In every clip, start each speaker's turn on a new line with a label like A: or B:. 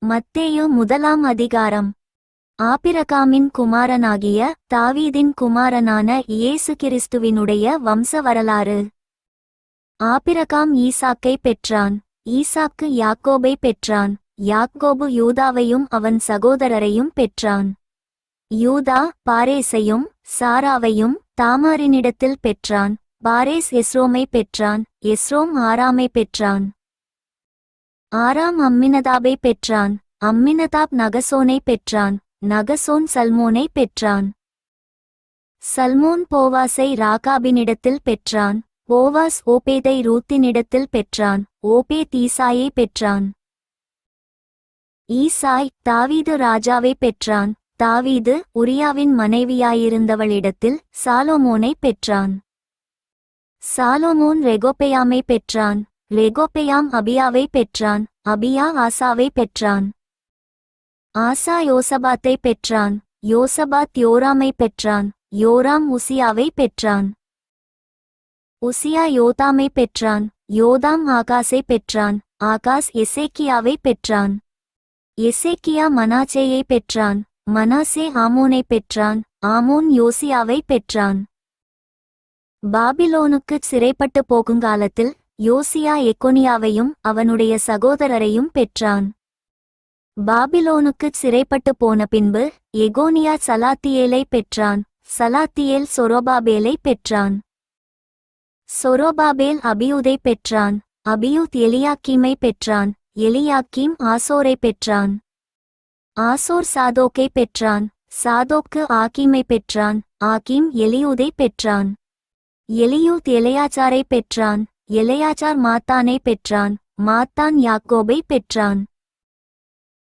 A: மத்தேயு முதலாம் அதிகாரம். ஆபிரகாமின் குமாரனாகிய தாவீதின் குமாரனான இயேசு கிறிஸ்துவினுடைய வம்ச வரலாறு. ஆபிரகாம் ஈசாக்கை பெற்றான். ஈசாக்கு யாக்கோபை பெற்றான். யாக்கோபு யூதாவையும் அவன் சகோதரரையும் பெற்றான். யூதா பாரேசையும் சாராவையும் தாமாரினிடத்தில் பெற்றான். பாரேஸ் எஸ்ரோமை பெற்றான். எஸ்ரோம் ஆராமை பெற்றான். ஆராம் அம்மினதாபை பெற்றான். அம்மினதாப் நகசோனை பெற்றான். நகசோன் சல்மோனை பெற்றான். சல்மோன் போவாசை ராகாபினிடத்தில் பெற்றான். போவாஸ் ஓபேதை ரூத்தினிடத்தில் பெற்றான். ஓபேத் ஈசாயை பெற்றான். ஈசாய் தாவீது ராஜாவை பெற்றான். தாவீது உரியாவின் மனைவியாயிருந்தவளிடத்தில் சாலோமோனை பெற்றான். சாலோமோன் ரெகொபெயாமை பெற்றான். ரெகொபெயாம் அபியாவை பெற்றான். அபியா ஆசாவை பெற்றான். ஆசா யோசபாத்தை பெற்றான். யோசபாத் யோராமை பெற்றான். யோராம் உசியாவை பெற்றான். உசியா யோதாமை பெற்றான். யோதாம் ஆகாஸை பெற்றான். ஆகாஸ் எசேக்கியாவை பெற்றான். எசேக்கியா மனாசேயை பெற்றான். மனாசே ஆமோனை பெற்றான். ஆமோன் யோசியாவை பெற்றான். பாபிலோனுக்கு சிறைப்பட்டு போகுங்காலத்தில் யோசியா எக்கொனியாவையும் அவனுடைய சகோதரரையும் பெற்றான். பாபிலோனுக்கு சிறைப்பட்டு போன பின்பு எகோனியா சலாத்தியேலை பெற்றான். சலாத்தியேல் சொரோபாபேலை பெற்றான். சொரோபாபேல் அபியூதை பெற்றான். அபியூத் எலியாக்கீமை பெற்றான். எலியாக்கீம் ஆசோரை பெற்றான். ஆசோர் சாதோக்கை பெற்றான். சாதோக்கு ஆக்கீமை பெற்றான். ஆக்கீம் எலியூதை பெற்றான். எலியூத் எலெயாச்சாரை பெற்றான். எலெயாச்சார் மாத்தானை பெற்றான். மாத்தான் யாக்கோபை பெற்றான்.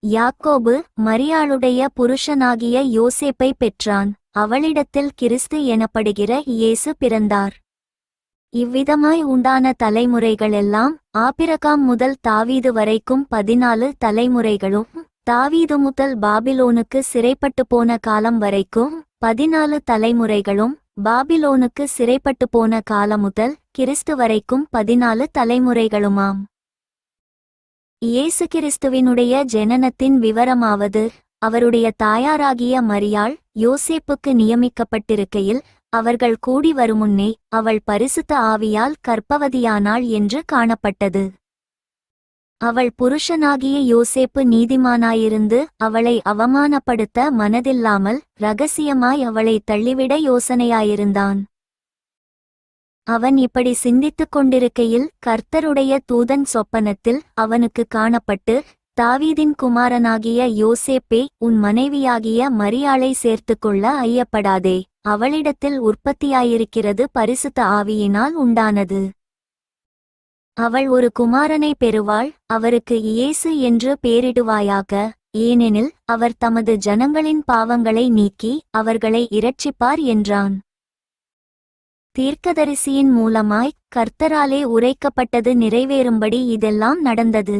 A: யாக்கோபு மரியாளுடைய புருஷனாகிய யோசேப்பை பெற்றான். அவளிடத்தில் கிறிஸ்து எனப்படுகிற இயேசு பிறந்தார். இவ்விதமாய் உண்டான தலைமுறைகளெல்லாம் ஆபிரகாம் முதல் தாவீது வரைக்கும் 14 தலைமுறைகளும், தாவீது முதல் பாபிலோனுக்கு சிறைப்பட்டு போன காலம் வரைக்கும் 14 தலைமுறைகளும், பாபிலோனுக்கு சிறைப்பட்டு போன காலம் முதல் கிறிஸ்து வரைக்கும் 14 தலைமுறைகளுமாம். இயேசு கிறிஸ்துவினுடைய ஜனனத்தின் விவரமாவது, அவருடைய தாயாராகிய மரியாள் யோசேப்புக்கு நியமிக்கப்பட்டிருக்கையில் அவர்கள் கூடி வருமுன்னே அவள் பரிசுத்த ஆவியால் கர்ப்பவதியானாள் என்று காணப்பட்டது. அவள் புருஷனாகிய யோசேப்பு நீதிமானாயிருந்து அவளை அவமானப்படுத்த மனதில்லாமல் இரகசியமாய் அவளை தள்ளிவிட யோசனையாயிருந்தான். அவன் இப்படி சிந்தித்துக் கொண்டிருக்கையில் கர்த்தருடைய தூதன் சொப்பனத்தில் அவனுக்கு காணப்பட்டு, தாவீதின் குமாரனாகிய யோசேப்பே, உன் மனைவியாகிய மரியாளை சேர்த்துக்கொள்ள ஐயப்படாதே, அவளிடத்தில் உற்பத்தியாயிருக்கிறது பரிசுத்த ஆவியினால் உண்டானது. அவள் ஒரு குமாரனை பெறுவாள், அவருக்கு இயேசு என்று பேரிடுவாயாக, ஏனெனில் அவர் தமது ஜனங்களின் பாவங்களை நீக்கி அவர்களை இரட்சிப்பார் என்றான். தீர்க்கதரிசியின் மூலமாய் கர்த்தராலே உரைக்கப்பட்டது நிறைவேறும்படி இதெல்லாம் நடந்தது.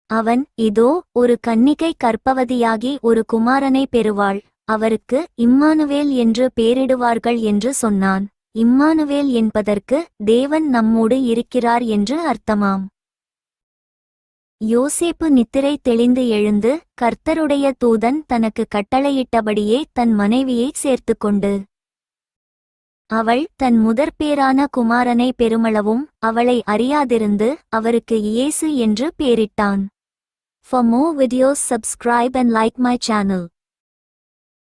A: அவன், இதோ, ஒரு கன்னிகை கர்ப்பவதியாகி ஒரு குமாரனை பெறுவாள், அவருக்கு இம்மானுவேல் என்று பேரிடுவார்கள் என்று சொன்னான். இம்மானுவேல் என்பதற்கு தேவன் நம்மோடு இருக்கிறார் என்று அர்த்தமாம். யோசேப்பு நித்திரை தெளிந்து எழுந்து கர்த்தருடைய தூதன் தனக்கு கட்டளையிட்டபடியே தன் மனைவியை சேர்த்துக்கொண்டு, அவள் தன் முதற்பேரான குமாரனை பெருமளவும் அவளை அறியாதிருந்து அவருக்கு இயேசு என்று பேரிட்டான். For more videos subscribe and like my channel.